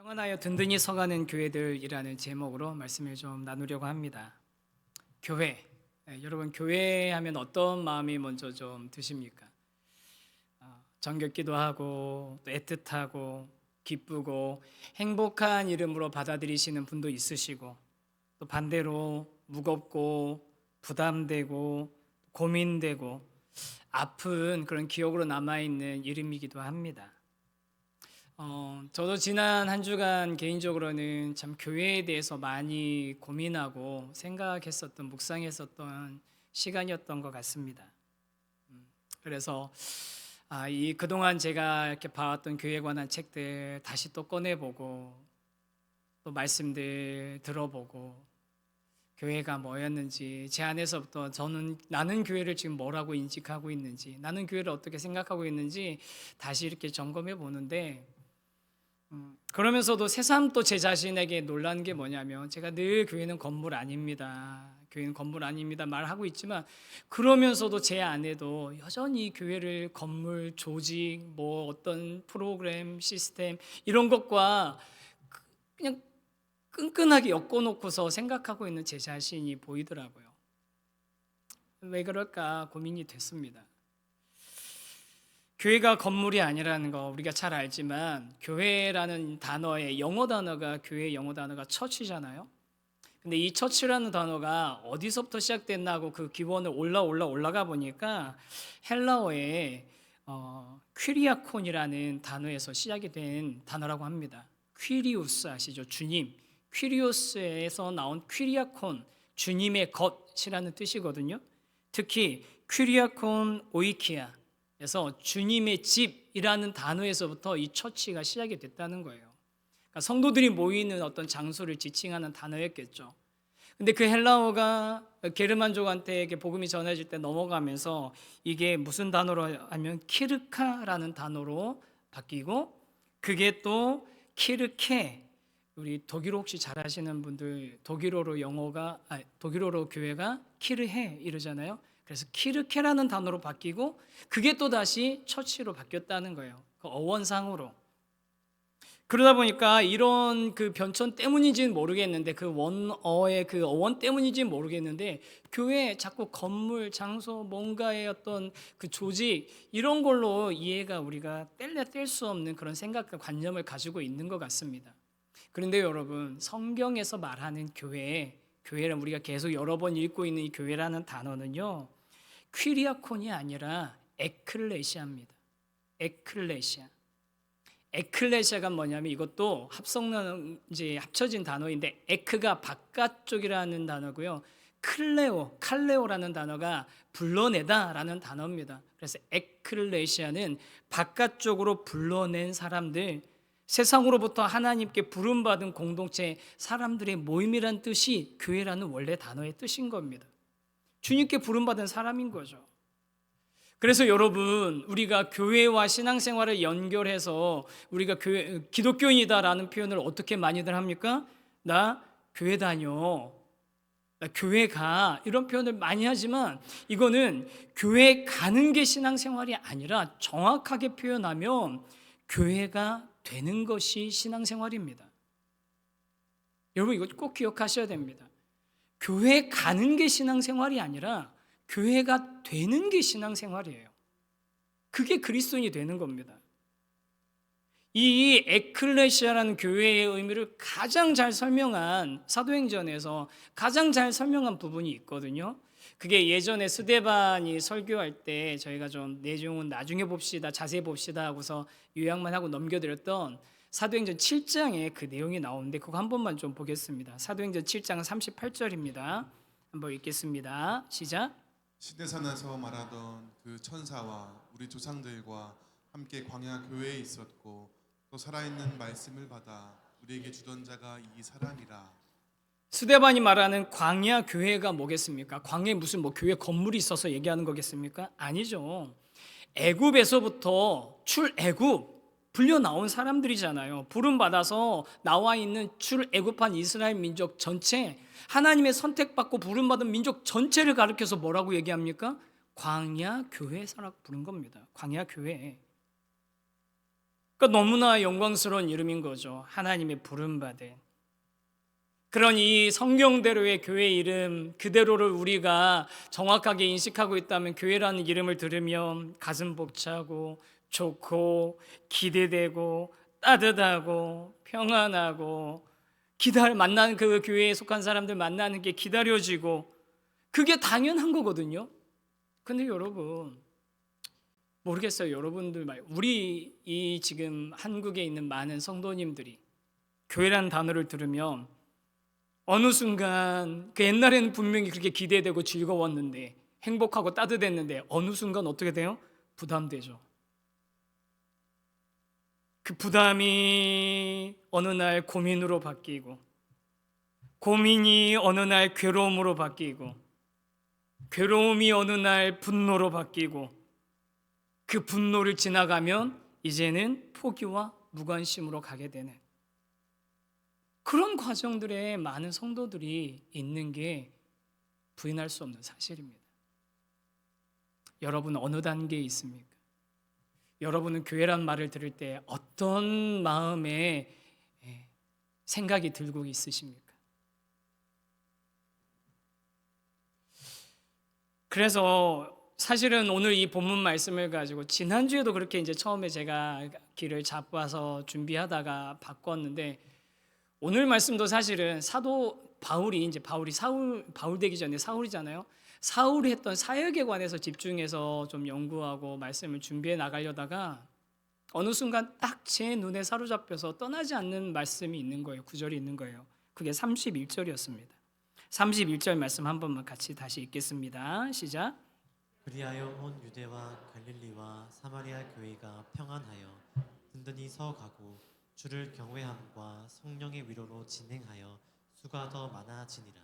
평안하여 든든히 서가는 교회들이라는 제목으로 말씀을 좀 나누려고 합니다. 교회, 여러분 교회 하면 어떤 마음이 먼저 좀 드십니까? 정겹기도 하고 또 애틋하고 기쁘고 행복한 이름으로 받아들이시는 분도 있으시고, 또 반대로 무겁고 부담되고 고민되고 아픈 그런 기억으로 남아있는 이름이기도 합니다. 저도 지난 한 주간 개인적으로는 참 교회에 대해서 많이 고민하고 생각했었던, 묵상했었던 시간이었던 것 같습니다. 그래서 이 그동안 제가 이렇게 봐왔던 교회에 관한 책들 다시 또 꺼내보고, 또 말씀들 들어보고, 교회가 뭐였는지, 제 안에서부터 나는 교회를 지금 뭐라고 인식하고 있는지, 나는 교회를 어떻게 생각하고 있는지 다시 이렇게 점검해 보는데, 그러면서도 새삼 또 제 자신에게 놀란 게 뭐냐면, 제가 늘 교회는 건물 아닙니다, 교회는 건물 아닙니다 말하고 있지만, 그러면서도 제 안에도 여전히 교회를 건물, 조직, 뭐 어떤 프로그램, 시스템 이런 것과 그냥 끈끈하게 엮어놓고서 생각하고 있는 제 자신이 보이더라고요. 왜 그럴까 고민이 됐습니다. 교회가 건물이 아니라는 거 우리가 잘 알지만, 교회라는 단어의 영어 단어가, 교회의 영어 단어가 처치잖아요. 근데 이 처치라는 단어가 어디서부터 시작됐나 하고 그 기원을 올라가 보니까 헬라어의 퀴리아콘이라는 단어에서 시작이 된 단어라고 합니다. 퀴리우스 아시죠? 주님. 퀴리우스에서 나온 퀴리아콘, 주님의 것이라는 뜻이거든요. 특히 퀴리아콘 오이키아, 그래서 주님의 집이라는 단어에서부터 이 처치가 시작이 됐다는 거예요. 그러니까 성도들이 모이는 어떤 장소를 지칭하는 단어였겠죠. 근데 그 헬라어가 게르만족한테 복음이 전해질 때 넘어가면서 이게 무슨 단어로 하면 키르카라는 단어로 바뀌고, 그게 또 키르케, 우리 독일어 혹시 잘 아시는 분들, 독일어로 교회가 키르헤 이러잖아요. 그래서 키르케라는 단어로 바뀌고, 그게 또 다시 처치로 바뀌었다는 거예요. 그 어원상으로. 그러다 보니까 이런 그 변천 때문인지는 모르겠는데, 그 원어의 그 어원 때문인지는 모르겠는데, 교회 자꾸 건물, 장소, 뭔가의 어떤 그 조직 이런 걸로 이해가, 우리가 뗄 수 없는 그런 생각과 관념을 가지고 있는 것 같습니다. 그런데 여러분, 성경에서 말하는 교회는 우리가 계속 여러 번 읽고 있는 이 교회라는 단어는요, 퀴리아콘이 아니라 에클레시아입니다. 에클레시아. 에클레시아가 뭐냐면, 이것도 이제 합쳐진 단어인데, 에크가 바깥쪽이라는 단어고요, 칼레오라는 단어가 불러내다라는 단어입니다. 그래서 에클레시아는 바깥쪽으로 불러낸 사람들, 세상으로부터 하나님께 부름받은 공동체, 사람들의 모임이란 뜻이 교회라는 원래 단어의 뜻인 겁니다. 주님께 부름받은 사람인 거죠. 그래서 여러분, 우리가 교회와 신앙생활을 연결해서 우리가 기독교인이다라는 표현을 어떻게 많이들 합니까? 나 교회 다녀, 나 교회 가, 이런 표현을 많이 하지만, 이거는 교회 가는 게 신앙생활이 아니라 정확하게 표현하면 교회가 되는 것이 신앙생활입니다. 여러분, 이거 꼭 기억하셔야 됩니다. 교회 가는 게 신앙생활이 아니라 교회가 되는 게 신앙생활이에요. 그게 그리스도인이 되는 겁니다. 이 에클레시아라는 교회의 의미를 가장 잘 설명한, 사도행전에서 가장 잘 설명한 부분이 있거든요. 그게 예전에 스데반이 설교할 때 저희가 좀 내용은 나중에 봅시다, 자세히 봅시다 하고서 요약만 하고 넘겨드렸던 사도행전 7장에 그 내용이 나오는데, 그거 한 번만 좀 보겠습니다. 사도행전 7장 38절입니다. 한번 읽겠습니다. 시작. 시내산에서 말하던 그 천사와 우리 조상들과 함께 광야 교회에 있었고, 또 살아있는 말씀을 받아 우리에게 주던 자가 이 사람이라. 스데반이 말하는 광야 교회가 뭐겠습니까? 광야에 무슨 교회 건물이 있어서 얘기하는 거겠습니까? 아니죠. 애굽에서부터 출애굽 불려 나온 사람들이잖아요. 부름 받아서 나와 있는 출애굽한 이스라엘 민족 전체, 하나님의 선택받고 부름 받은 민족 전체를 가리켜서 뭐라고 얘기합니까? 광야 교회사라고 부른 겁니다. 광야 교회. 그러니까 너무나 영광스러운 이름인 거죠. 하나님의 부름받은. 그런 이 성경대로의 교회 이름 그대로를 우리가 정확하게 인식하고 있다면 교회라는 이름을 들으면 가슴 벅차고 좋고 기대되고 따뜻하고 평안하고 만나는 그 교회에 속한 사람들 만나는 게 기다려지고 그게 당연한 거거든요. 근데 여러분 모르겠어요. 여러분들 우리 이 지금 한국에 있는 많은 성도님들이 교회라는 단어를 들으면 어느 순간 그 옛날에는 분명히 그렇게 기대되고 즐거웠는데 행복하고 따뜻했는데 어느 순간 어떻게 돼요? 부담되죠. 그 부담이 어느 날 고민으로 바뀌고 고민이 어느 날 괴로움으로 바뀌고 괴로움이 어느 날 분노로 바뀌고 그 분노를 지나가면 이제는 포기와 무관심으로 가게 되는 그런 과정들에 많은 성도들이 있는 게 부인할 수 없는 사실입니다. 여러분 어느 단계에 있습니까? 여러분은 교회란 말을 들을 때 어떤 마음의 생각이 들고 있으십니까? 그래서 사실은 오늘 이 본문 말씀을 가지고 지난주에도 그렇게 이제 처음에 제가 길을 잡아서 준비하다가 바꿨는데 오늘 말씀도 사실은 사도 바울이 바울 되기 전에 사울이잖아요. 사울이 했던 사역에 관해서 집중해서 좀 연구하고 말씀을 준비해 나가려다가 어느 순간 딱 제 눈에 사로잡혀서 떠나지 않는 말씀이 있는 거예요. 구절이 있는 거예요. 그게 31절이었습니다. 31절 말씀 한 번만 같이 다시 읽겠습니다. 시작. 그리하여 온 유대와 갈릴리와 사마리아 교회가 평안하여 든든히 서가고 주를 경외함과 성령의 위로로 진행하여 수가 더 많아지니라.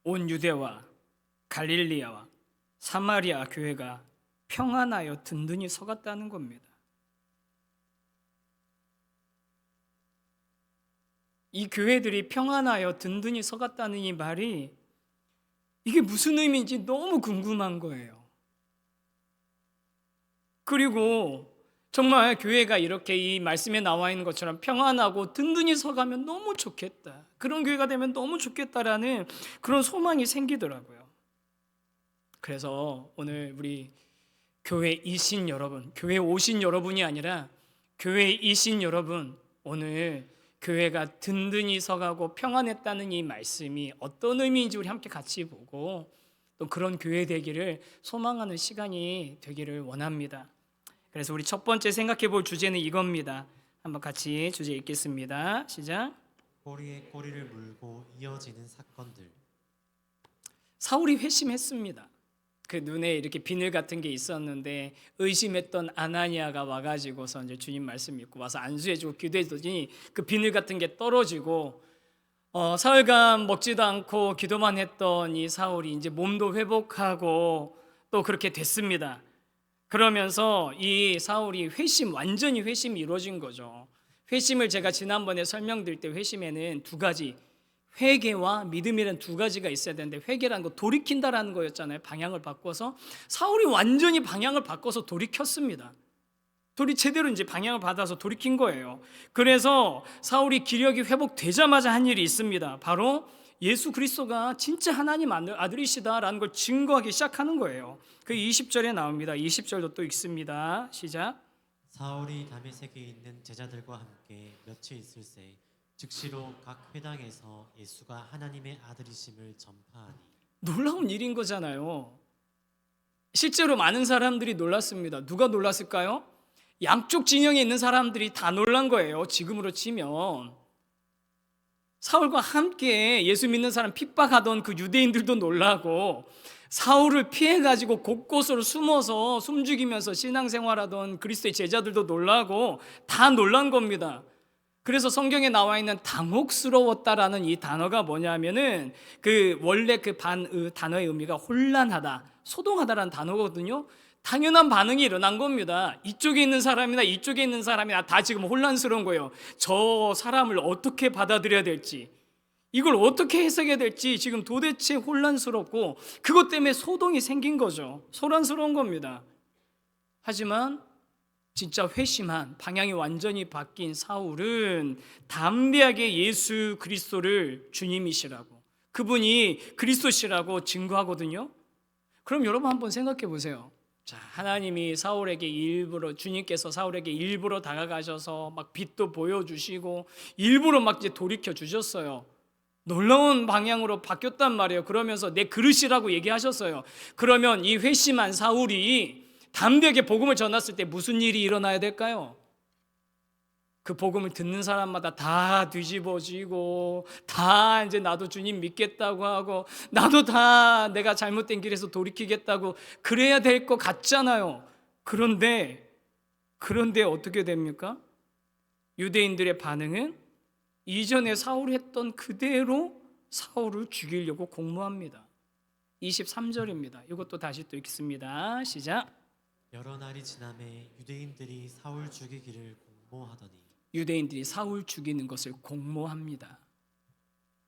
온 유대와 갈릴리아와 사마리아 교회가 평안하여 든든히 서갔다는 겁니다. 이 교회들이 평안하여 든든히 서갔다는 이 말이 이게 무슨 의미인지 너무 궁금한 거예요. 그리고 정말 교회가 이렇게 이 말씀에 나와 있는 것처럼 평안하고 든든히 서가면 너무 좋겠다. 그런 교회가 되면 너무 좋겠다라는 그런 소망이 생기더라고요. 그래서 오늘 우리 교회이신 여러분, 교회 오신 여러분이 아니라 교회이신 여러분, 오늘 교회가 든든히 서가고 평안했다는 이 말씀이 어떤 의미인지 우리 함께 같이 보고 또 그런 교회 되기를 소망하는 시간이 되기를 원합니다. 그래서 우리 첫 번째 생각해 볼 주제는 이겁니다. 한번 같이 주제 읽겠습니다. 시작. 꼬리에 꼬리를 물고 이어지는 사건들. 사울이 회심했습니다. 그 눈에 이렇게 비늘 같은 게 있었는데 의심했던 아나니아가 와가지고서 이제 주님 말씀 믿고 와서 안수해주고 기도했더니 그 비늘 같은 게 떨어지고 사흘간 먹지도 않고 기도만 했던 이 사울이 이제 몸도 회복하고 또 그렇게 됐습니다. 그러면서 이 사울이 완전히 회심이 이루어진 거죠. 회심을 제가 지난번에 설명드릴 때 회심에는 두 가지, 회개와 믿음이라는 두 가지가 있어야 되는데 회개라는 거 돌이킨다라는 거였잖아요. 방향을 바꿔서 사울이 완전히 방향을 바꿔서 돌이켰습니다. 제대로 이제 방향을 받아서 돌이킨 거예요. 그래서 사울이 기력이 회복되자마자 한 일이 있습니다. 바로 예수 그리스도가 진짜 하나님 아들이시다라는 걸 증거하기 시작하는 거예요. 그 20절에 나옵니다. 20절도 또 읽습니다. 시작. 사울이 다메섹에 있는 제자들과 함께 며칠 있을새 즉시로 각 회당에서 예수가 하나님의 아들이심을 전파하니. 놀라운 일인 거잖아요. 실제로 많은 사람들이 놀랐습니다. 누가 놀랐을까요? 양쪽 진영에 있는 사람들이 다 놀란 거예요. 지금으로 치면 사울과 함께 예수 믿는 사람 핍박하던 그 유대인들도 놀라고 사울을 피해가지고 곳곳으로 숨어서 숨죽이면서 신앙생활하던 그리스도의 제자들도 놀라고 다 놀란 겁니다. 그래서 성경에 나와 있는 당혹스러웠다라는 이 단어가 뭐냐면은 그 원래 그 단어의 의미가 혼란하다, 소동하다라는 단어거든요. 당연한 반응이 일어난 겁니다. 이쪽에 있는 사람이나 이쪽에 있는 사람이나 다 지금 혼란스러운 거예요. 저 사람을 어떻게 받아들여야 될지, 이걸 어떻게 해석해야 될지 지금 도대체 혼란스럽고 그것 때문에 소동이 생긴 거죠. 소란스러운 겁니다. 하지만 진짜 회심한, 방향이 완전히 바뀐 사울은 담대하게 예수 그리스도를 주님이시라고, 그분이 그리스도시라고 증거하거든요. 그럼 여러분 한번 생각해 보세요. 자, 하나님이 사울에게 일부러, 주님께서 사울에게 일부러 다가가셔서 막 빛도 보여주시고 일부러 막 이제 돌이켜 주셨어요. 놀라운 방향으로 바뀌었단 말이에요. 그러면서 내 그릇이라고 얘기하셨어요. 그러면 이 회심한 사울이 담대하게 복음을 전했을 때 무슨 일이 일어나야 될까요? 그 복음을 듣는 사람마다 다 뒤집어지고, 다 이제 나도 주님 믿겠다고 하고, 나도 다 내가 잘못된 길에서 돌이키겠다고 그래야 될 것 같잖아요. 그런데 어떻게 됩니까? 유대인들의 반응은 이전에 사울이 했던 그대로 사울을 죽이려고 공모합니다. 23절입니다. 이것도 다시 또 읽습니다. 시작. 여러 날이 지남에 유대인들이 사울 죽이기를 공모하더니. 유대인들이 사울 죽이는 것을 공모합니다.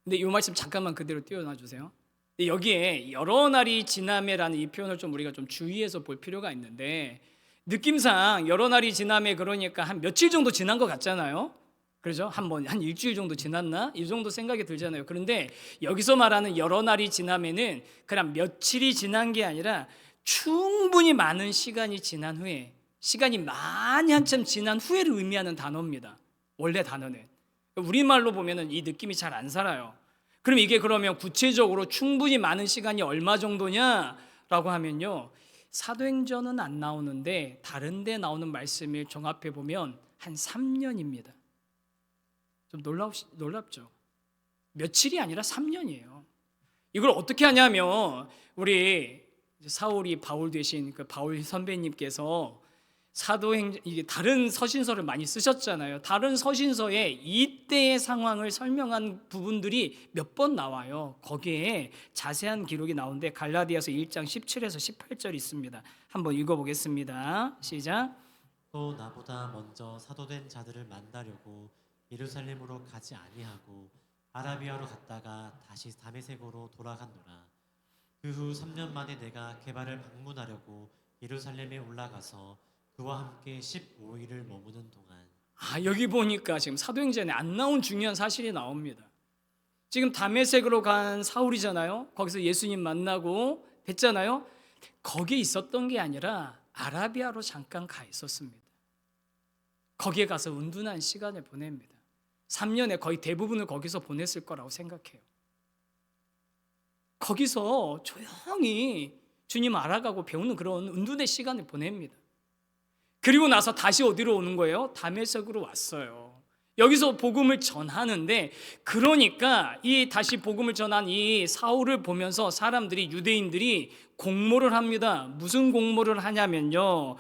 근데 이 말씀 잠깐만 그대로 띄워놔 주세요. 여기에 여러 날이 지나매라는 이 표현을 좀 우리가 좀 주의해서 볼 필요가 있는데, 느낌상 여러 날이 지나매 그러니까 한 며칠 정도 지난 것 같잖아요. 그렇죠? 한 일주일 정도 지났나? 이 정도 생각이 들잖아요. 그런데 여기서 말하는 여러 날이 지나매는 그냥 며칠이 지난 게 아니라 충분히 많은 시간이 지난 후에, 시간이 많이 한참 지난 후에를 의미하는 단어입니다. 원래 단어는. 우리말로 보면은 이 느낌이 잘 안 살아요. 그럼 이게 그러면 구체적으로 충분히 많은 시간이 얼마 정도냐라고 하면요, 사도행전은 안 나오는데 다른 데 나오는 말씀을 종합해 보면 한 3년입니다. 좀 놀랍죠? 며칠이 아니라 3년이에요. 이걸 어떻게 하냐면, 우리 사울이 바울 되신 그 바울 선배님께서 이게 다른 서신서를 많이 쓰셨잖아요. 다른 서신서에 이때의 상황을 설명한 부분들이 몇 번 나와요. 거기에 자세한 기록이 나오는데 갈라디아서 1장 17에서 18절 있습니다. 한번 읽어보겠습니다. 시작. 또 나보다 먼저 사도된 자들을 만나려고 예루살렘으로 가지 아니하고 아라비아로 갔다가 다시 다메섹으로 돌아갔노라. 그 후 3년 만에 내가 게바를 방문하려고 예루살렘에 올라가서 그와 함께 15일을 머무는 동안. 여기 보니까 지금 사도행전에 안 나온 중요한 사실이 나옵니다. 지금 다메섹으로 간 사울이잖아요. 거기서 예수님 만나고 됐잖아요. 거기에 있었던 게 아니라 아라비아로 잠깐 가 있었습니다. 거기에 가서 은둔한 시간을 보냅니다. 3년의 거의 대부분을 거기서 보냈을 거라고 생각해요. 거기서 조용히 주님 알아가고 배우는 그런 은둔의 시간을 보냅니다. 그리고 나서 다시 어디로 오는 거예요? 다메섹으로 왔어요. 여기서 복음을 전하는데, 그러니까 이 다시 복음을 전한 이 사울을 보면서 사람들이, 유대인들이 공모를 합니다. 무슨 공모를 하냐면요,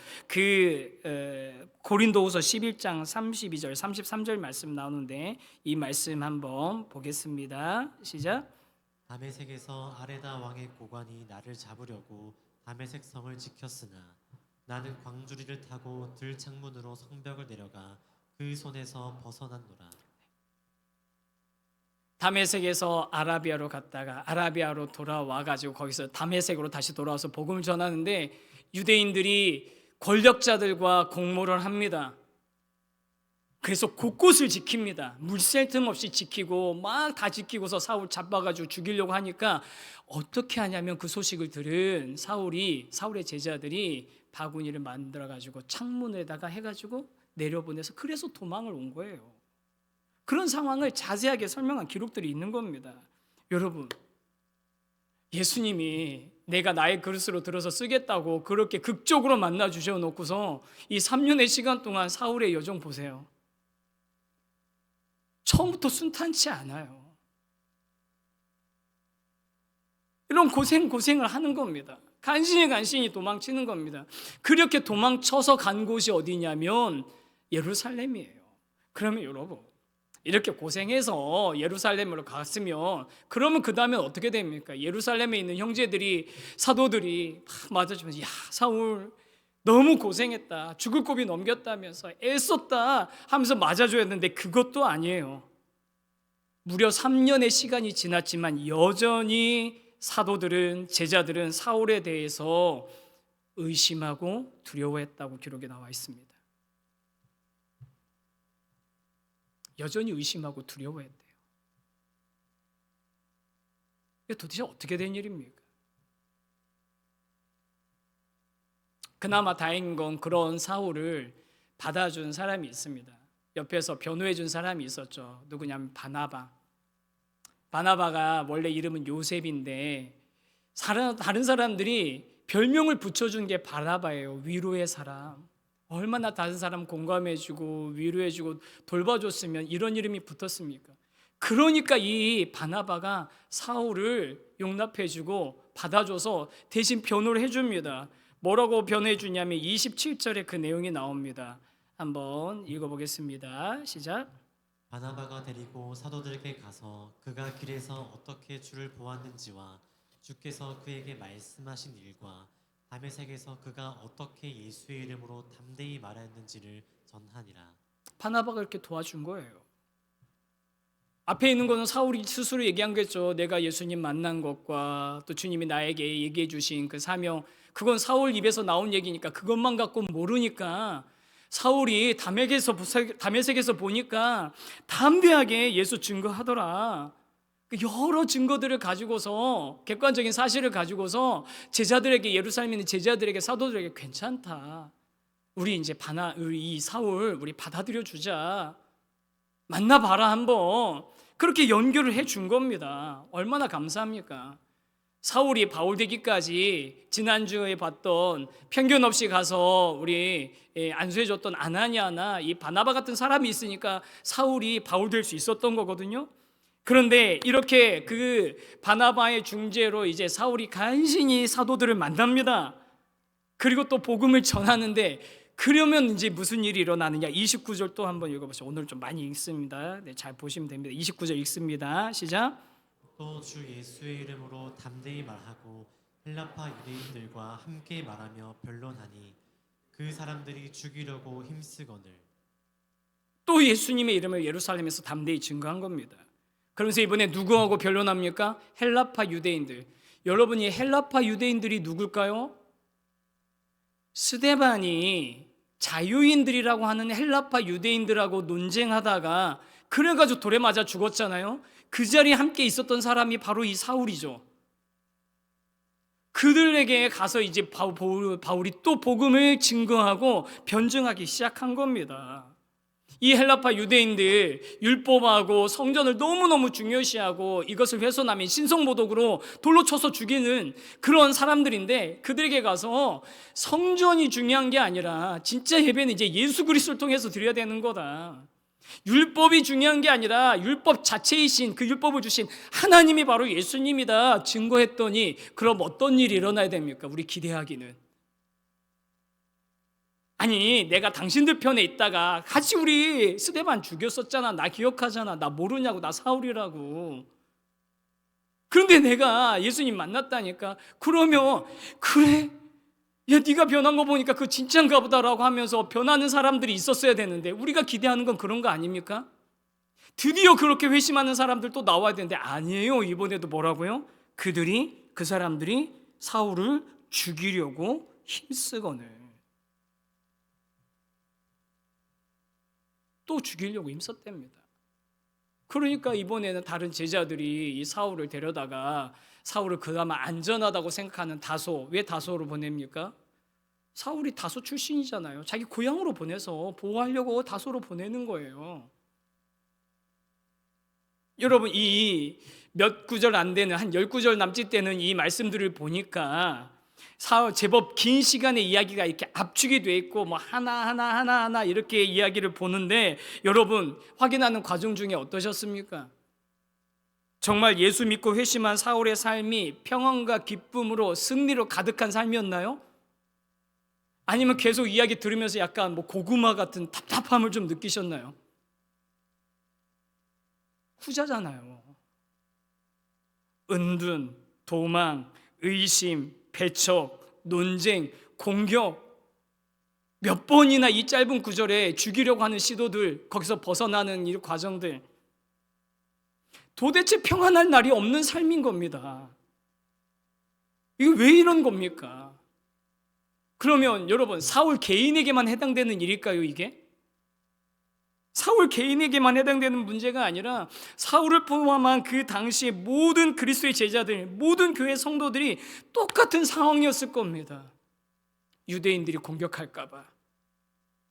고린도후서 11장 32절 33절 말씀 나오는데 이 말씀 한번 보겠습니다. 시작. 다메섹에서 아레다 왕의 고관이 나를 잡으려고 다메섹 성을 지켰으나 나는 광주리를 타고 들 창문으로 성벽을 내려가 그 손에서 벗어났노라. 다메섹에서 아라비아로 갔다가 아라비아로 돌아와가지고 거기서 다메섹으로 다시 돌아와서 복음을 전하는데, 유대인들이 권력자들과 공모를 합니다. 그래서 곳곳을 지킵니다. 물샐 틈 없이 지키고 막 다 지키고서 사울 잡아가지고 죽이려고 하니까 어떻게 하냐면, 그 소식을 들은 사울의 제자들이 바구니를 만들어가지고 창문에다가 해가지고 내려보내서, 그래서 도망을 온 거예요. 그런 상황을 자세하게 설명한 기록들이 있는 겁니다. 여러분, 예수님이 내가 나의 그릇으로 들어서 쓰겠다고 그렇게 극적으로 만나 주셔놓고서 이 3년의 시간 동안 사울의 여정 보세요. 처음부터 순탄치 않아요. 이런 고생을 하는 겁니다. 간신히 도망치는 겁니다. 그렇게 도망쳐서 간 곳이 어디냐면 예루살렘이에요. 그러면 여러분, 이렇게 고생해서 예루살렘으로 갔으면, 그러면 그 다음에 어떻게 됩니까? 예루살렘에 있는 형제들이, 사도들이 막 맞아주면서, 야, 사울 너무 고생했다, 죽을 고비 넘겼다면서 애썼다 하면서 맞아줘야 했는데 그것도 아니에요. 무려 3년의 시간이 지났지만 여전히 사도들은, 제자들은 사울에 대해서 의심하고 두려워했다고 기록에 나와 있습니다. 여전히 의심하고 두려워했대요. 이게 도대체 어떻게 된 일입니까? 그나마 다행인 건 그런 사울을 받아준 사람이 있습니다. 옆에서 변호해 준 사람이 있었죠. 누구냐면 바나바. 바나바가 원래 이름은 요셉인데 다른 사람들이 별명을 붙여준 게 바나바예요. 위로의 사람. 얼마나 다른 사람 공감해주고 위로해주고 돌봐줬으면 이런 이름이 붙었습니까? 그러니까 이 바나바가 사울을 용납해주고 받아줘서 대신 변호를 해줍니다. 뭐라고 변호해주냐면 27절에 그 내용이 나옵니다. 한번 읽어보겠습니다. 시작. 바나바가 데리고 사도들에게 가서 그가 길에서 어떻게 주를 보았는지와 주께서 그에게 말씀하신 일과 다메섹에서 그가 어떻게 예수의 이름으로 담대히 말하였는지를 전하니라. 바나바가 이렇게 도와준 거예요. 앞에 있는 거는 사울이 스스로 얘기한 거겠죠. 내가 예수님 만난 것과 또 주님이 나에게 얘기해 주신 그 사명, 그건 사울 입에서 나온 얘기니까 그것만 갖고 모르니까 사울이 다메섹에서 보니까 담대하게 예수 증거하더라. 여러 증거들을 가지고서 객관적인 사실을 가지고서 제자들에게, 예루살렘에 있는 제자들에게, 사도들에게 괜찮다. 우리 이제 이 사울 우리 받아들여 주자. 만나봐라 한번. 그렇게 연결을 해준 겁니다. 얼마나 감사합니까? 사울이 바울 되기까지 지난주에 봤던 편견 없이 가서 우리 안수해줬던 아나니아나 이 바나바 같은 사람이 있으니까 사울이 바울 될 수 있었던 거거든요. 그런데 이렇게 그 바나바의 중재로 이제 사울이 간신히 사도들을 만납니다. 그리고 또 복음을 전하는데 그러면 이제 무슨 일이 일어나느냐. 29절 또 한번 읽어보시죠. 오늘 좀 많이 읽습니다. 네, 잘 보시면 됩니다. 29절 읽습니다. 시작. 또 주 예수의 이름으로 담대히 말하고 헬라파 유대인들과 함께 말하며 변론하니 그 사람들이 죽이려고 힘쓰거늘. 또 예수님의 이름을 예루살렘에서 담대히 증거한 겁니다. 그러면서 이번에 누구하고 변론합니까? 헬라파 유대인들. 여러분이 헬라파 유대인들이 누굴까요? 스데반이 자유인들이라고 하는 헬라파 유대인들하고 논쟁하다가 그래가지고 돌에 맞아 죽었잖아요. 그 자리에 함께 있었던 사람이 바로 이 사울이죠. 그들에게 가서 이제 바울이 또 복음을 증거하고 변증하기 시작한 겁니다. 이 헬라파 유대인들 율법하고 성전을 너무너무 중요시하고 이것을 훼손하면 신성모독으로 돌로 쳐서 죽이는 그런 사람들인데 그들에게 가서 성전이 중요한 게 아니라 진짜 예배는 이제 예수 그리스도를 통해서 드려야 되는 거다. 율법이 중요한 게 아니라 율법 자체이신 그 율법을 주신 하나님이 바로 예수님이다 증거했더니 그럼 어떤 일이 일어나야 됩니까? 우리 기대하기는. 아니 내가 당신들 편에 있다가 같이 우리 스데반 죽였었잖아. 나 기억하잖아. 나 모르냐고. 나 사울이라고. 그런데 내가 예수님 만났다니까. 그러면 그래? 야 네가 변한 거 보니까 그거 진짜인가 보다라고 하면서 변하는 사람들이 있었어야 되는데 우리가 기대하는 건 그런 거 아닙니까? 드디어 그렇게 회심하는 사람들 또 나와야 되는데 아니에요. 이번에도 뭐라고요? 그 사람들이 사울을 죽이려고 힘쓰거늘. 또 죽이려고 힘썼답니다. 그러니까 이번에는 다른 제자들이 이 사울을 데려다가 사울을 그나마 안전하다고 생각하는 다소, 왜 다소로 보냅니까? 사울이 다소 출신이잖아요. 자기 고향으로 보내서 보호하려고 다소로 보내는 거예요. 여러분 이 몇 구절 안 되는 한 10구절 남짓 되는 이 말씀들을 보니까 제법 긴 시간의 이야기가 이렇게 압축이 돼 있고 뭐 하나 이렇게 이야기를 보는데 여러분 확인하는 과정 중에 어떠셨습니까? 정말 예수 믿고 회심한 사울의 삶이 평안과 기쁨으로 승리로 가득한 삶이었나요? 아니면 계속 이야기 들으면서 약간 뭐 고구마 같은 답답함을 좀 느끼셨나요? 후자잖아요. 은둔, 도망, 의심, 배척, 논쟁, 공격, 몇 번이나 이 짧은 구절에 죽이려고 하는 시도들, 거기서 벗어나는 이 과정들, 도대체 평안할 날이 없는 삶인 겁니다. 이게 왜 이런 겁니까? 그러면 여러분 사울 개인에게만 해당되는 일일까요 이게? 사울 개인에게만 해당되는 문제가 아니라 사울을 포함한 그 당시의 모든 그리스도의 제자들, 모든 교회 성도들이 똑같은 상황이었을 겁니다. 유대인들이 공격할까 봐,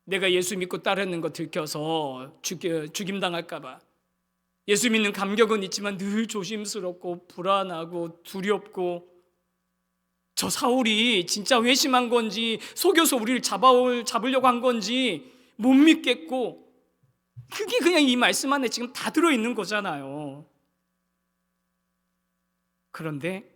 내가 예수 믿고 따르는 거 들켜서 죽임당할까 봐, 예수 믿는 감격은 있지만 늘 조심스럽고 불안하고 두렵고, 저 사울이 진짜 회심한 건지 속여서 우리를 잡으려고 한 건지 못 믿겠고, 그게 그냥 이 말씀 안에 지금 다 들어있는 거잖아요. 그런데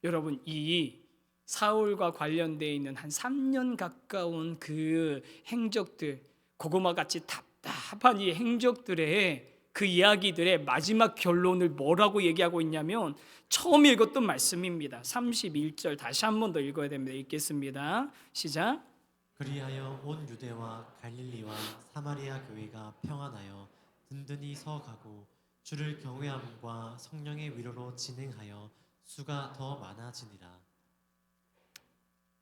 여러분, 이 사울과 관련되어 있는 한 3년 가까운 그 행적들, 고구마 같이 답답한 이 행적들의 그 이야기들의 마지막 결론을 뭐라고 얘기하고 있냐면, 처음 읽었던 말씀입니다. 31절 다시 한 번 더 읽어야 됩니다. 읽겠습니다. 시작. 그리하여 온 유대와 갈릴리와 사마리아 교회가 평안하여 든든히 서가고 주를 경외함과 성령의 위로로 진행하여 수가 더 많아지니라.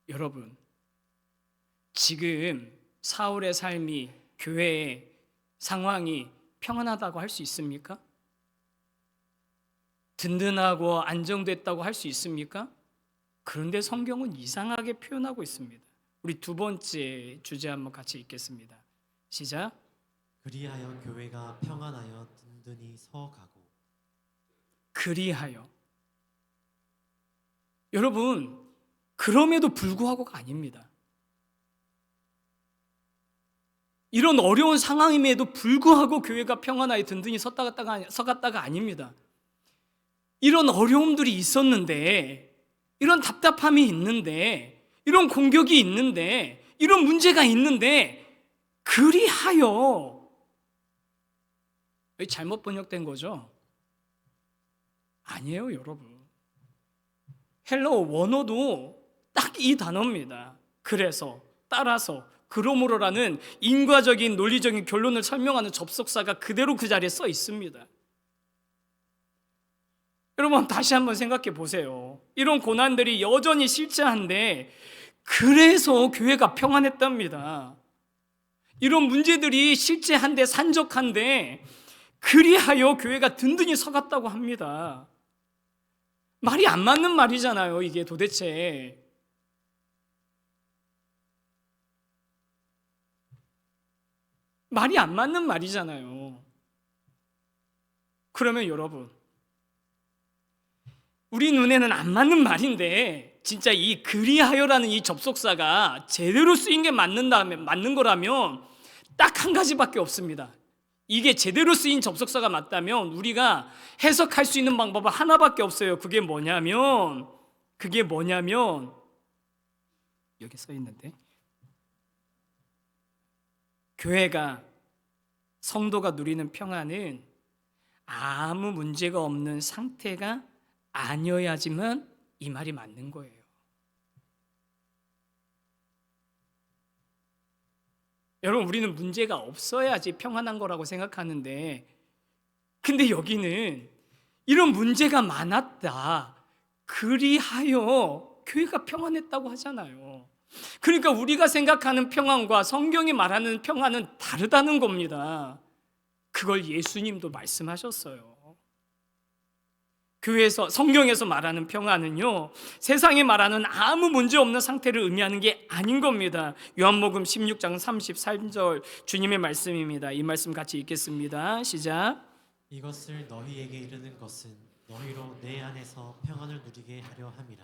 여러분, 지금 사울의 삶이, 교회의 상황이 평안하다고 할 수 있습니까? 든든하고 안정됐다고 할 수 있습니까? 그런데 성경은 이상하게 표현하고 있습니다. 우리 두 번째 주제 한번 같이 읽겠습니다. 시작. 그리하여 교회가 평안하여 든든히 서가고. 그리하여. 여러분, 그럼에도 불구하고가 아닙니다. 이런 어려운 상황임에도 불구하고 교회가 평안하여 든든히 서갔다가 아닙니다. 이런 어려움들이 있었는데, 이런 답답함이 있는데, 이런 공격이 있는데, 이런 문제가 있는데, 그리하여. 잘못 번역된 거죠? 아니에요, 여러분. 헬러 원어도 딱 이 단어입니다. 그래서, 따라서, 그러므로라는 인과적인 논리적인 결론을 설명하는 접속사가 그대로 그 자리에 써 있습니다. 여러분, 다시 한번 생각해 보세요. 이런 고난들이 여전히 실제한데, 그래서 교회가 평안했답니다. 이런 문제들이 실제한데, 산적한데, 그리하여 교회가 든든히 서갔다고 합니다. 말이 안 맞는 말이잖아요, 이게 도대체. 말이 안 맞는 말이잖아요. 그러면 여러분, 우리 눈에는 안 맞는 말인데, 진짜 이 그리하여라는 이 접속사가 제대로 쓰인 게 맞는 거라면 딱 한 가지밖에 없습니다. 이게 제대로 쓰인 접속사가 맞다면 우리가 해석할 수 있는 방법은 하나밖에 없어요. 그게 뭐냐면 여기 써 있는데, 교회가, 성도가 누리는 평안은 아무 문제가 없는 상태가 아니어야지만 이 말이 맞는 거예요. 여러분, 우리는 문제가 없어야지 평안한 거라고 생각하는데, 근데 여기는 이런 문제가 많았다, 그리하여 교회가 평안했다고 하잖아요. 그러니까 우리가 생각하는 평안과 성경이 말하는 평안은 다르다는 겁니다. 그걸 예수님도 말씀하셨어요. 교회에서, 성경에서 말하는 평안은요, 세상에 말하는 아무 문제 없는 상태를 의미하는 게 아닌 겁니다. 요한복음 16장 33절 주님의 말씀입니다. 이 말씀 같이 읽겠습니다. 시작. 이것을 너희에게 이르는 것은 너희로 내 안에서 평안을 누리게 하려 함이라.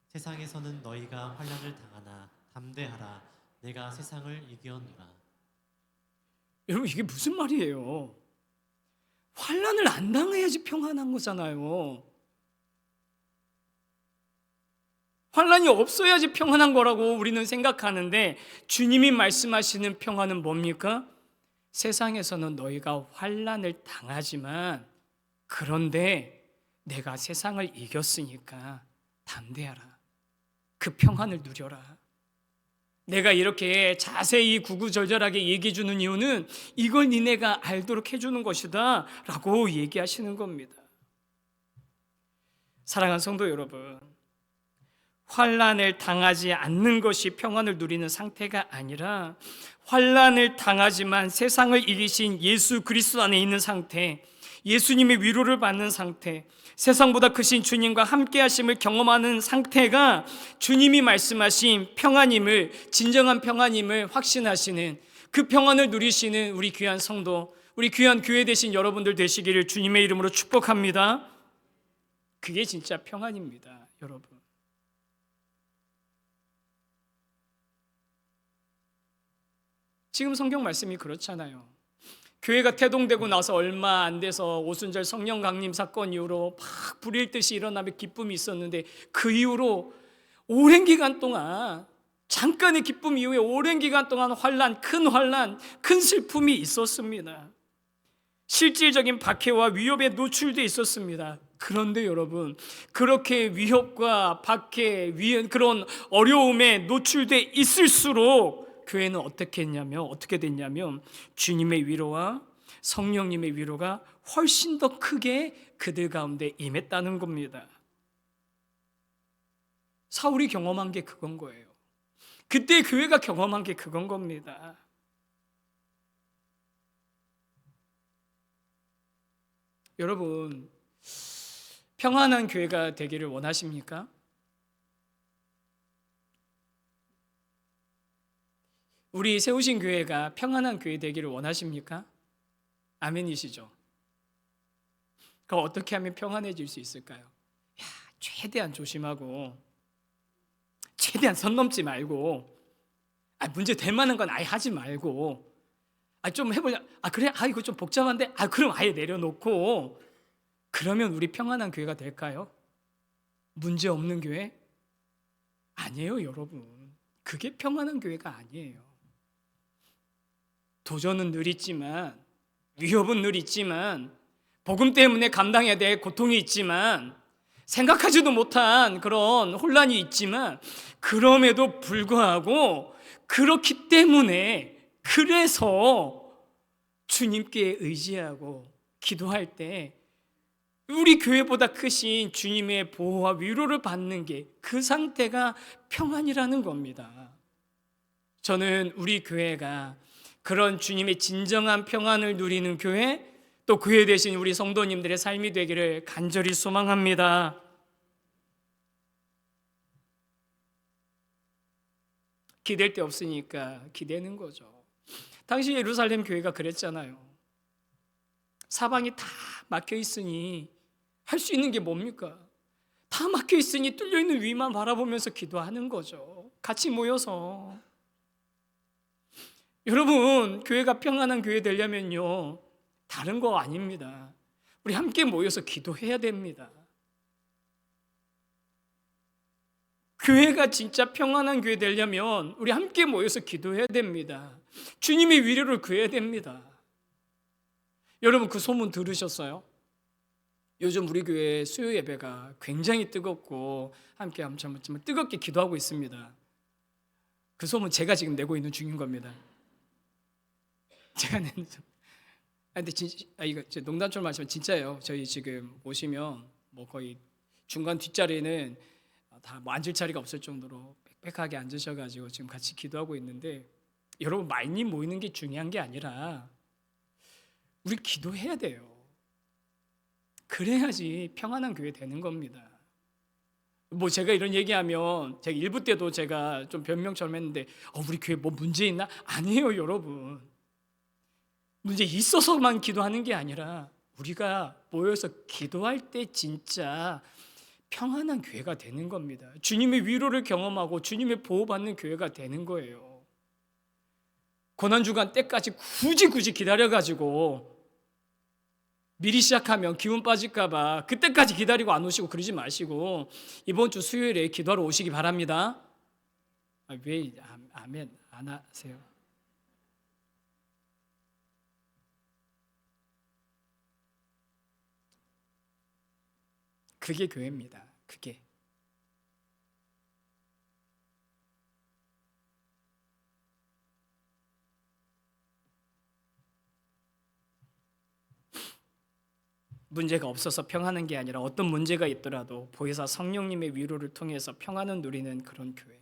세상에서는 너희가 환난을 당하나 담대하라. 내가 세상을 이기었노라. 여러분, 이게 무슨 말이에요? 환난을 안 당해야지 평안한 거잖아요. 환난이 없어야지 평안한 거라고 우리는 생각하는데, 주님이 말씀하시는 평안은 뭡니까? 세상에서는 너희가 환난을 당하지만, 그런데 내가 세상을 이겼으니까 담대하라. 그 평안을 누려라. 내가 이렇게 자세히 구구절절하게 얘기해 주는 이유는 이걸 니네가 알도록 해주는 것이다 라고 얘기하시는 겁니다. 사랑하는 성도 여러분, 환난을 당하지 않는 것이 평안을 누리는 상태가 아니라 환난을 당하지만 세상을 이기신 예수 그리스도 안에 있는 상태, 예수님의 위로를 받는 상태, 세상보다 크신 주님과 함께 하심을 경험하는 상태가 주님이 말씀하신 평안임을, 진정한 평안임을 확신하시는, 그 평안을 누리시는 우리 귀한 성도, 우리 귀한 교회 되신 여러분들 되시기를 주님의 이름으로 축복합니다. 그게 진짜 평안입니다, 여러분. 지금 성경 말씀이 그렇잖아요. 교회가 태동되고 나서 얼마 안 돼서 오순절 성령 강림 사건 이후로 막 불일 듯이 일어나며 기쁨이 있었는데, 그 이후로 오랜 기간 동안, 잠깐의 기쁨 이후에 오랜 기간 동안 환난, 큰 슬픔이 있었습니다. 실질적인 박해와 위협에 노출돼 있었습니다. 그런데 여러분, 그렇게 위협과 박해, 그런 어려움에 노출돼 있을수록 교회는 어떻게 됐냐면 주님의 위로와 성령님의 위로가 훨씬 더 크게 그들 가운데 임했다는 겁니다. 사울이 경험한 게 그건 거예요. 그때 교회가 경험한 게 그건 겁니다. 여러분, 평안한 교회가 되기를 원하십니까? 우리 세우신 교회가 평안한 교회 되기를 원하십니까? 아멘이시죠? 그럼 어떻게 하면 평안해질 수 있을까요? 최대한 조심하고, 최대한 선 넘지 말고, 문제 될 만한 건 아예 하지 말고, 좀 해보자. 그래? 이거 좀 복잡한데? 그럼 아예 내려놓고, 그러면 우리 평안한 교회가 될까요? 문제 없는 교회? 아니에요, 여러분. 그게 평안한 교회가 아니에요. 도전은 늘 있지만, 위협은 늘 있지만, 복음 때문에 감당해야 될 고통이 있지만, 생각하지도 못한 그런 혼란이 있지만, 그럼에도 불구하고 그렇기 때문에, 그래서 주님께 의지하고 기도할 때 우리 교회보다 크신 주님의 보호와 위로를 받는 게, 그 상태가 평안이라는 겁니다. 저는 우리 교회가 그런 주님의 진정한 평안을 누리는 교회, 또 교회 되신 우리 성도님들의 삶이 되기를 간절히 소망합니다. 기댈 데 없으니까 기대는 거죠. 당시 예루살렘 교회가 그랬잖아요. 사방이 다 막혀 있으니 할 수 있는 게 뭡니까? 다 막혀 있으니 뚫려 있는 위만 바라보면서 기도하는 거죠. 같이 모여서. 여러분, 교회가 평안한 교회 되려면요, 다른 거 아닙니다. 우리 함께 모여서 기도해야 됩니다. 교회가 진짜 평안한 교회 되려면 우리 함께 모여서 기도해야 됩니다. 주님의 위로를 구해야 됩니다. 여러분, 그 소문 들으셨어요? 요즘 우리 교회 수요 예배가 굉장히 뜨겁고 함께 엄청 뜨겁게 기도하고 있습니다. 그 소문 제가 지금 내고 있는 중인 겁니다. 제가 내는 소문. 근데 이거 농담처럼 말하지만 진짜예요. 저희 지금 오시면 거의 중간 뒷자리에는 다 앉을 자리가 없을 정도로 빽빽하게 앉으셔가지고 지금 같이 기도하고 있는데, 여러분, 많이 모이는 게 중요한 게 아니라 우리 기도해야 돼요. 그래야지 평안한 교회 되는 겁니다. 제가 이런 얘기하면, 제가 일부 때도 제가 좀 변명처럼 했는데, 우리 교회 문제 있나? 아니에요, 여러분. 문제 있어서만 기도하는 게 아니라 우리가 모여서 기도할 때 진짜 평안한 교회가 되는 겁니다. 주님의 위로를 경험하고 주님의 보호받는 교회가 되는 거예요. 고난주간 때까지 굳이 기다려가지고 미리 시작하면 기운 빠질까 봐 그때까지 기다리고 안 오시고 그러지 마시고 이번 주 수요일에 기도하러 오시기 바랍니다. 왜 아멘 안 하세요? 그게 교회입니다. 그게. 문제가 없어서 평하는 게 아니라 어떤 문제가 있더라도 보혜사 성령님의 위로를 통해서 평안을 누리는 그런 교회,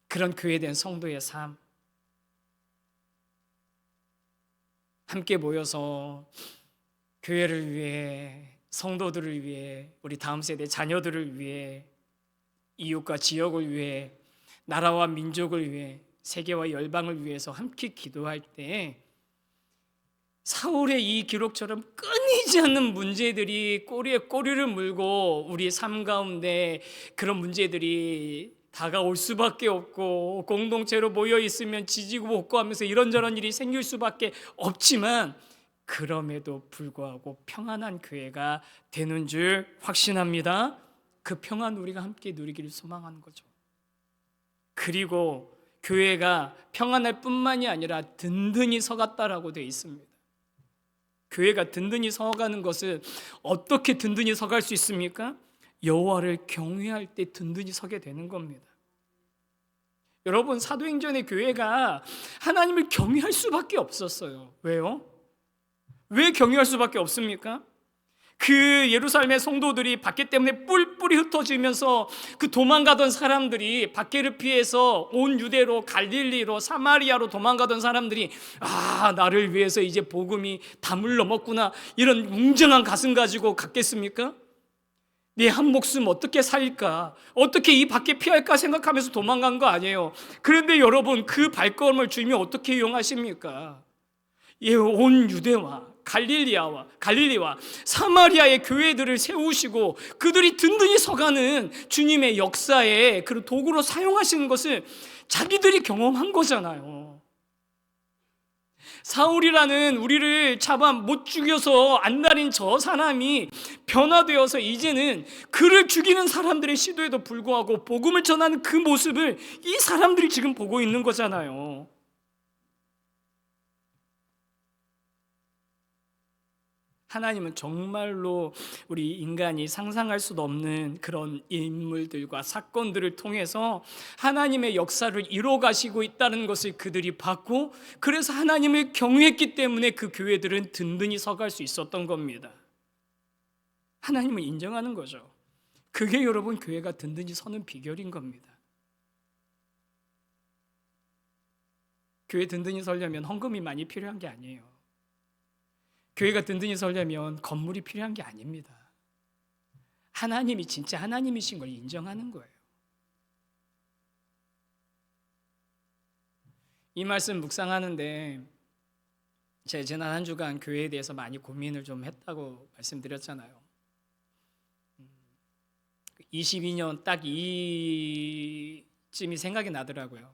그런 교회에 대한 성도의 삶, 함께 모여서 교회를 위해, 성도들을 위해, 우리 다음 세대 자녀들을 위해, 이웃과 지역을 위해, 나라와 민족을 위해, 세계와 열방을 위해서 함께 기도할 때 사울의 이 기록처럼 끊이지 않는 문제들이 꼬리에 꼬리를 물고 우리 삶 가운데 그런 문제들이 다가올 수밖에 없고, 공동체로 모여 있으면 지지고 볶고 하면서 이런저런 일이 생길 수밖에 없지만, 그럼에도 불구하고 평안한 교회가 되는 줄 확신합니다. 그 평안 우리가 함께 누리기를 소망하는 거죠. 그리고 교회가 평안할 뿐만이 아니라 든든히 서갔다라고 되어 있습니다. 교회가 든든히 서가는 것은 어떻게 든든히 서갈 수 있습니까? 여호와를 경외할 때 든든히 서게 되는 겁니다. 여러분, 사도행전의 교회가 하나님을 경외할 수밖에 없었어요. 왜요? 왜 경외할 수밖에 없습니까? 그 예루살렘의 성도들이 박해 때문에 뿔뿔이 흩어지면서 그 도망가던 사람들이, 박해를 피해서 온 유대로, 갈릴리로, 사마리아로 도망가던 사람들이 나를 위해서 이제 복음이 담을 넘었구나, 이런 웅장한 가슴 가지고 갔겠습니까? 내 한 목숨 어떻게 살릴까, 어떻게 이 박해 피할까 생각하면서 도망간 거 아니에요. 그런데 여러분, 그 발걸음을 주님이 어떻게 이용하십니까? 온 유대와 갈릴리와 사마리아의 교회들을 세우시고 그들이 든든히 서가는 주님의 역사에 그런 도구로 사용하시는 것을 자기들이 경험한 거잖아요. 사울이라는 우리를 잡아 못 죽여서 안달인 저 사람이 변화되어서 이제는 그를 죽이는 사람들의 시도에도 불구하고 복음을 전하는 그 모습을 이 사람들이 지금 보고 있는 거잖아요. 하나님은 정말로 우리 인간이 상상할 수도 없는 그런 인물들과 사건들을 통해서 하나님의 역사를 이루어 가시고 있다는 것을 그들이 봤고, 그래서 하나님을 경외했기 때문에 그 교회들은 든든히 서갈 수 있었던 겁니다. 하나님을 인정하는 거죠. 그게 여러분, 교회가 든든히 서는 비결인 겁니다. 교회 든든히 서려면 헌금이 많이 필요한 게 아니에요. 교회가 든든히 서려면 건물이 필요한 게 아닙니다. 하나님이 진짜 하나님이신 걸 인정하는 거예요. 이 말씀 묵상하는데 제가 지난 한 주간 교회에 대해서 많이 고민을 좀 했다고 말씀드렸잖아요. 22년 딱 이쯤이 생각이 나더라고요.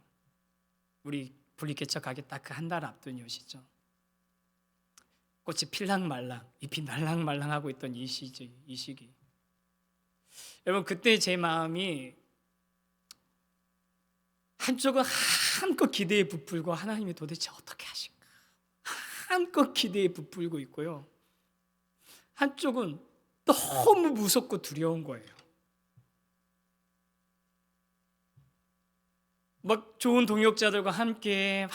우리 분리개척하기 딱 그 한 달 앞둔 요 시점, 꽃이 필랑말랑, 잎이 날랑말랑하고 있던 이 시기. 여러분, 그때 제 마음이 한쪽은 한껏 기대에 부풀고 하나님이 도대체 어떻게 하실까 한껏 기대에 부풀고 있고요, 한쪽은 너무 무섭고 두려운 거예요. 막 좋은 동역자들과 함께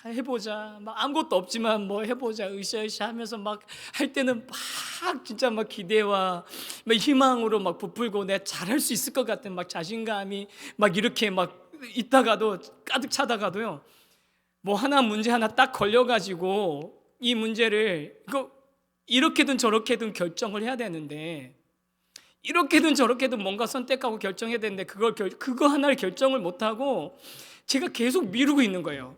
해보자, 막 아무것도 없지만 뭐 해보자, 으쌰으쌰 하면서 막 할 때는 막 진짜 막 기대와 막 희망으로 막 부풀고 내가 잘할 수 있을 것 같은 막 자신감이 막 이렇게 막 있다가도, 가득 차다가도요, 뭐 문제 하나 딱 걸려가지고 이 문제를 이렇게든 저렇게든 결정을 해야 되는데, 이렇게든 저렇게든 뭔가 선택하고 결정해야 되는데 그거 하나를 결정을 못하고 제가 계속 미루고 있는 거예요.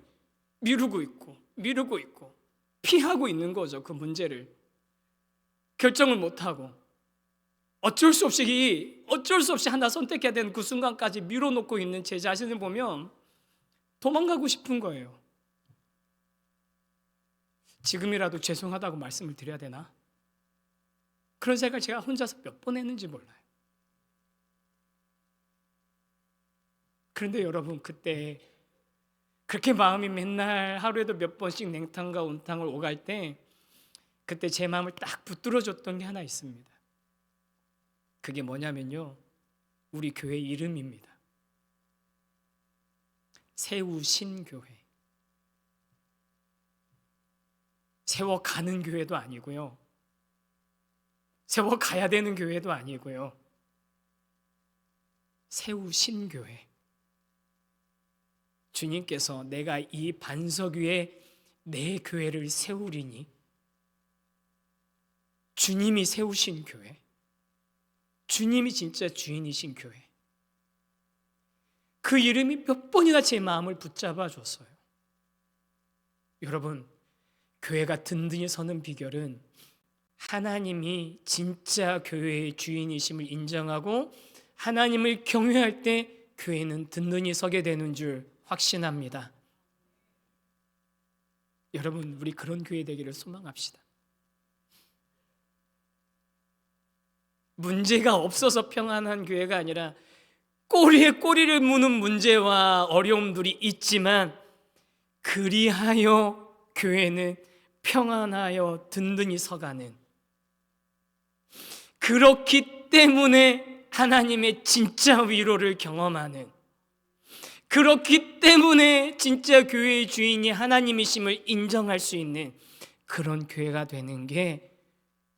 미루고 있고 피하고 있는 거죠. 그 문제를 결정을 못하고 어쩔 수 없이 하나 선택해야 되는 그 순간까지 밀어놓고 있는 제 자신을 보면 도망가고 싶은 거예요. 지금이라도 죄송하다고 말씀을 드려야 되나? 그런 생각을 제가 혼자서 몇 번 했는지 몰라요. 그런데 여러분, 그때 그렇게 마음이 맨날 하루에도 몇 번씩 냉탕과 온탕을 오갈 때, 그때 제 마음을 딱 붙들어줬던 게 하나 있습니다. 그게 뭐냐면요, 우리 교회 이름입니다. 세우신교회. 세워가는 교회도 아니고요, 세워 가야 되는 교회도 아니고요. 세우신 교회. 주님께서 내가 이 반석 위에 내 교회를 세우리니, 주님이 세우신 교회, 주님이 진짜 주인이신 교회, 그 이름이 몇 번이나 제 마음을 붙잡아 줬어요. 여러분, 교회가 든든히 서는 비결은 하나님이 진짜 교회의 주인이심을 인정하고 하나님을 경외할 때 교회는 든든히 서게 되는 줄 확신합니다. 여러분, 우리 그런 교회 되기를 소망합시다. 문제가 없어서 평안한 교회가 아니라 꼬리에 꼬리를 무는 문제와 어려움들이 있지만 그리하여 교회는 평안하여 든든히 서가는, 그렇기 때문에 하나님의 진짜 위로를 경험하는, 그렇기 때문에 진짜 교회의 주인이 하나님이심을 인정할 수 있는 그런 교회가 되는 게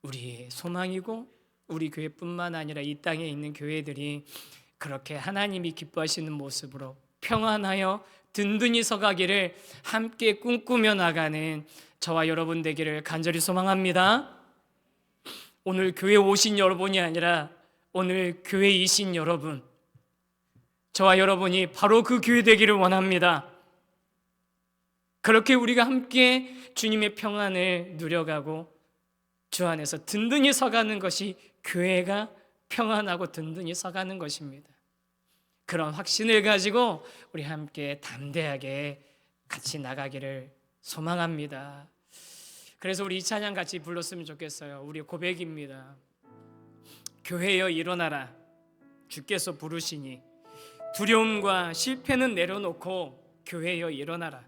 우리의 소망이고, 우리 교회뿐만 아니라 이 땅에 있는 교회들이 그렇게 하나님이 기뻐하시는 모습으로 평안하여 든든히 서가기를 함께 꿈꾸며 나가는 저와 여러분 되기를 간절히 소망합니다. 오늘 교회 오신 여러분이 아니라 오늘 교회이신 여러분, 저와 여러분이 바로 그 교회 되기를 원합니다. 그렇게 우리가 함께 주님의 평안을 누려가고 주 안에서 든든히 서가는 것이 교회가 평안하고 든든히 서가는 것입니다. 그런 확신을 가지고 우리 함께 담대하게 같이 나가기를 소망합니다. 그래서 우리 이 찬양 같이 불렀으면 좋겠어요. 우리 고백입니다. 교회여 일어나라, 주께서 부르시니. 두려움과 실패는 내려놓고 교회여 일어나라.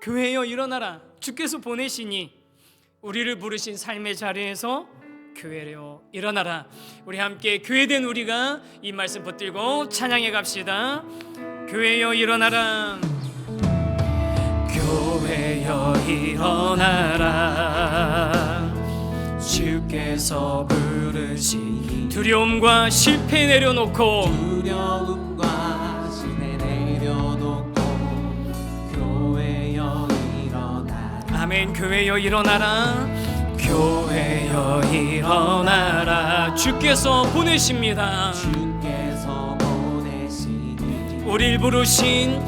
교회여 일어나라, 주께서 보내시니. 우리를 부르신 삶의 자리에서 교회여 일어나라. 우리 함께 교회된 우리가 이 말씀 붙들고 찬양해 갑시다. 교회여 일어나라, 교회여 일어나라, 주께서 부르시니. 두려움과 실패 내려놓고, 두려움과 실패 내려놓고 교회여 일어나라. 아멘. 교회여 일어나라, 교회여 일어나라, 주께서 보내십니다. 주께서 보내시니. 우릴 부르신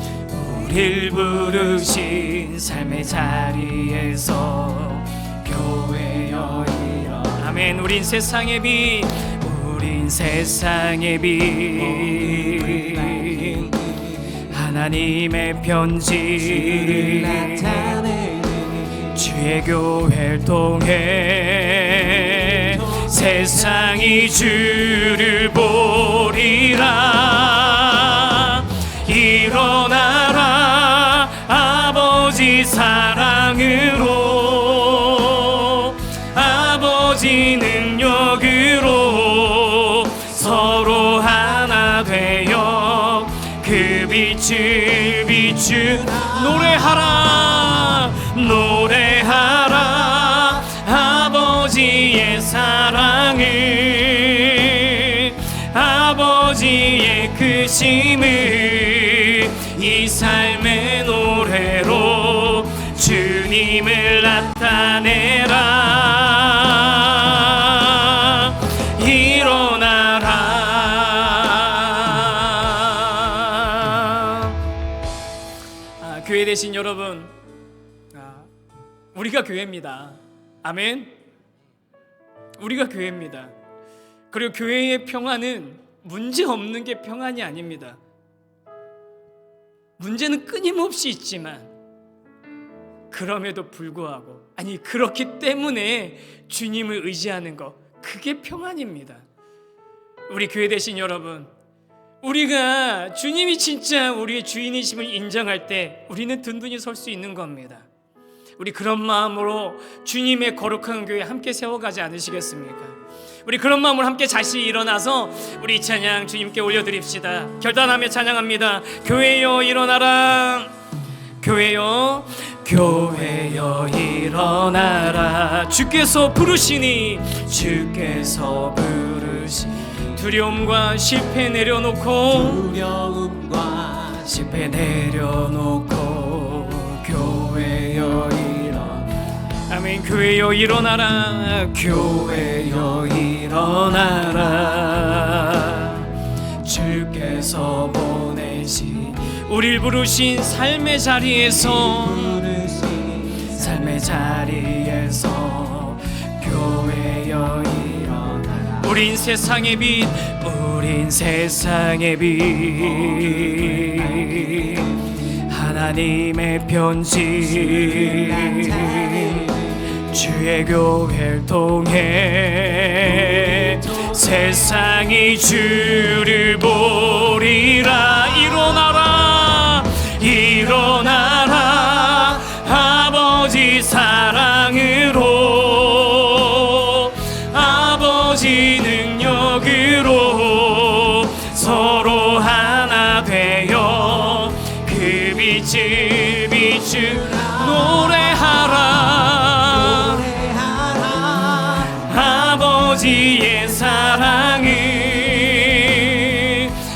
삶의 자리에서 교회여 일어나라. 아멘. 우린 세상의 빛, 우린 세상의 빛, 하나님의 편지, 주의 교회를 통해 세상이 주를 보리라. 일어나라, 아버지 사랑으로, 아버지 능력으로 서로 하나 되어 그 빛을 비추. 노래하라, 노래하라, 아버지의 사랑을, 아버지의 크심을 이 삶의 노래로 주님을 나타내라. 일어나라. 교회 되신 여러분, 우리가 교회입니다. 아멘. 우리가 교회입니다. 그리고 교회의 평안은 문제 없는 게 평안이 아닙니다. 문제는 끊임없이 있지만 그럼에도 불구하고, 아니 그렇기 때문에 주님을 의지하는 것, 그게 평안입니다. 우리 교회 되신 여러분, 우리가 주님이 진짜 우리의 주인이심을 인정할 때 우리는 든든히 설 수 있는 겁니다. 우리 그런 마음으로 주님의 거룩한 교회 함께 세워가지 않으시겠습니까? 우리 그런 마음으로 함께 다시 일어나서 우리 이 찬양 주님께 올려드립시다. 결단하며 찬양합니다. 교회여 일어나라, 교회여 교회여 일어나라. 주께서 부르시니 주께서 부르시니 두려움과 실패 내려놓고 두려움과 실패 내려놓고 교회여 일어나. 아멘. 교회여 일어나라. 교회여 일어나라. 주께서 보내신 우릴 부르신 삶의 자리에서 삶의 자리에서 교회여 일어나라. 우린 세상의 빛, 우린 세상의 빛, 하나님의 편지 주의 교회를 통해 세상이 주를 보리라. 일어나라 일어나라 아버지 사랑으로 아버지 능력으로 서로 하나 되어 그 빛을 비추 노래하라 아버지의 사랑을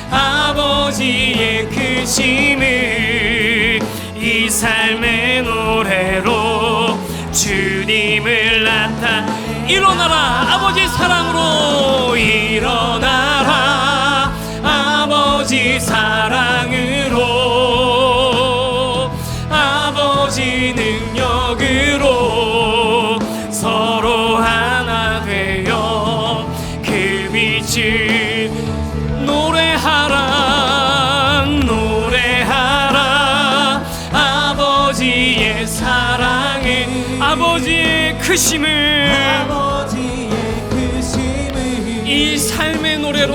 아버지의 크심을 이 삶의 노래로 주님을 나타. 일어나라 아버지 사랑으로 일어나라 아버지 사랑으로 아버지 능력으로 서로 하나 되어 그 빛을 노래하라 노래하라 아버지의 사랑을 아버지의 크심을 이 삶의 노래로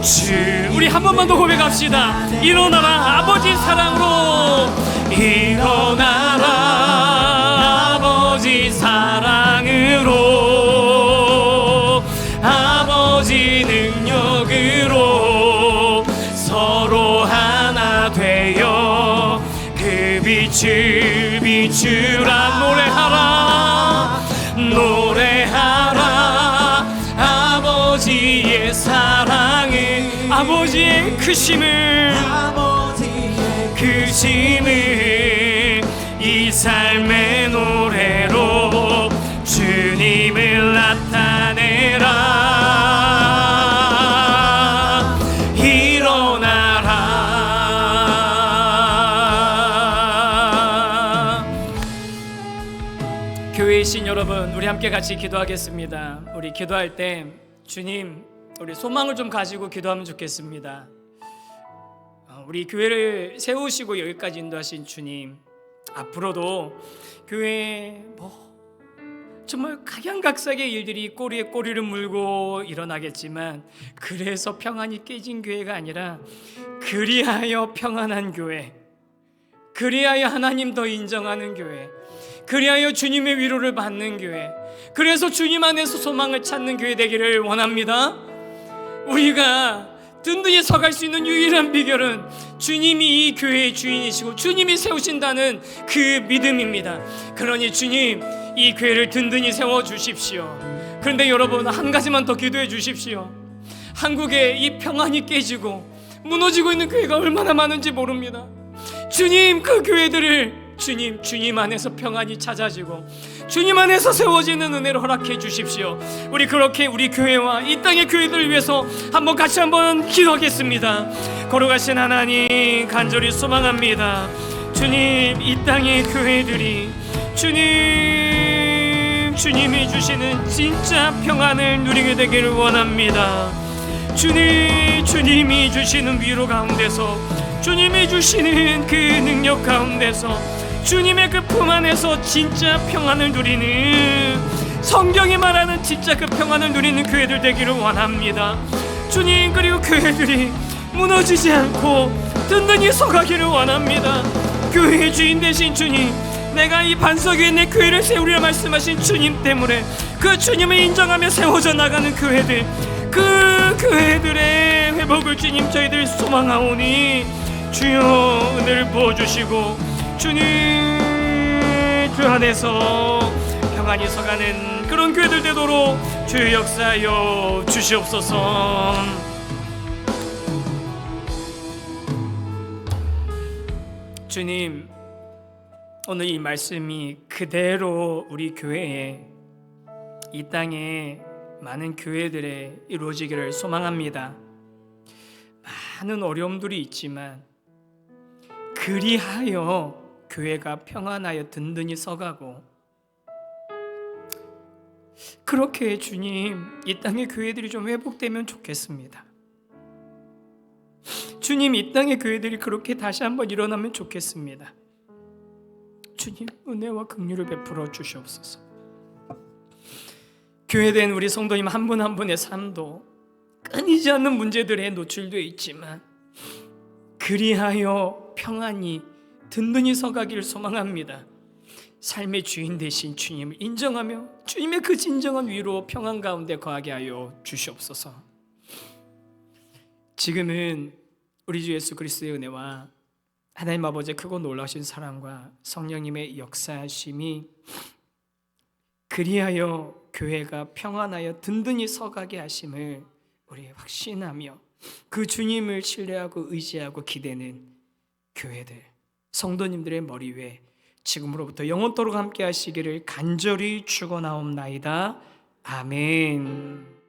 주 우리 한 번만 더 고백합시다. 일어나라 아버지 사랑으로 일어나라 아버지 사랑으로 아버지 능력으로 서로 하나 되어 그 빛을 비추라. 노래하라 노래하라 아버지의 사랑을 아버지의 크심을 이 삶의 노래로 주님을 나타내라. 일어나라. 교회의 신 여러분, 우리 함께 같이 기도하겠습니다. 우리 기도할 때 주님, 우리 소망을 좀 가지고 기도하면 좋겠습니다. 우리 교회를 세우시고 여기까지 인도하신 주님, 앞으로도 교회에 정말 각양각색의 일들이 꼬리에 꼬리를 물고 일어나겠지만 그래서 평안이 깨진 교회가 아니라 그리하여 평안한 교회, 그리하여 하나님 더 인정하는 교회, 그리하여 주님의 위로를 받는 교회, 그래서 주님 안에서 소망을 찾는 교회 되기를 원합니다. 우리가 든든히 서갈 수 있는 유일한 비결은 주님이 이 교회의 주인이시고 주님이 세우신다는 그 믿음입니다. 그러니 주님, 이 교회를 든든히 세워주십시오. 그런데 여러분, 한 가지만 더 기도해 주십시오. 한국에 이 평안이 깨지고 무너지고 있는 교회가 얼마나 많은지 모릅니다. 주님, 그 교회들을 주님 안에서 평안이 찾아지고 주님 안에서 세워지는 은혜를 허락해 주십시오. 우리 그렇게 우리 교회와 이 땅의 교회들을 위해서 같이 한번 기도하겠습니다. 걸어가신 하나님, 간절히 소망합니다. 주님, 이 땅의 교회들이 주님이 주시는 진짜 평안을 누리게 되기를 원합니다. 주님이 주시는 위로 가운데서, 주님이 주시는 그 능력 가운데서, 주님의 그 품 안에서 진짜 평안을 누리는, 성경이 말하는 진짜 그 평안을 누리는 교회들 되기를 원합니다. 주님, 그리고 교회들이 무너지지 않고 든든히 서가기를 원합니다. 교회의 주인 되신 주님, 내가 이 반석 위에 내 교회를 세우리라 말씀하신 주님 때문에 그 주님을 인정하며 세워져 나가는 교회들, 그 교회들의 회복을 주님 저희들 소망하오니 주여 은혜를 부어주시고 주님 주 안에서 평안히 서가는 그런 교회들 되도록 주의 역사하여 주시옵소서. 주님, 오늘 이 말씀이 그대로 우리 교회에, 이 땅에 많은 교회들에 이루어지기를 소망합니다. 많은 어려움들이 있지만 그리하여 교회가 평안하여 든든히 서가고, 그렇게 주님 이 땅의 교회들이 좀 회복되면 좋겠습니다. 주님, 이 땅의 교회들이 그렇게 다시 한번 일어나면 좋겠습니다. 주님, 은혜와 긍휼을 베풀어 주시옵소서. 교회된 우리 성도님 한 분 한 분의 삶도 끊이지 않는 문제들에 노출되어 있지만 그리하여 평안히 든든히 서가기를 소망합니다. 삶의 주인 되신 주님을 인정하며 주님의 그 진정한 위로 평안 가운데 거하게 하여 주시옵소서. 지금은 우리 주 예수 그리스도의 은혜와 하나님 아버지의 크고 놀라우신 사랑과 성령님의 역사하심이 그리하여 교회가 평안하여 든든히 서가게 하심을 우리 확신하며 그 주님을 신뢰하고 의지하고 기대는 교회들, 성도님들의 머리 위에 지금으로부터 영원토록 함께 하시기를 간절히 축원하옵나이다. 아멘.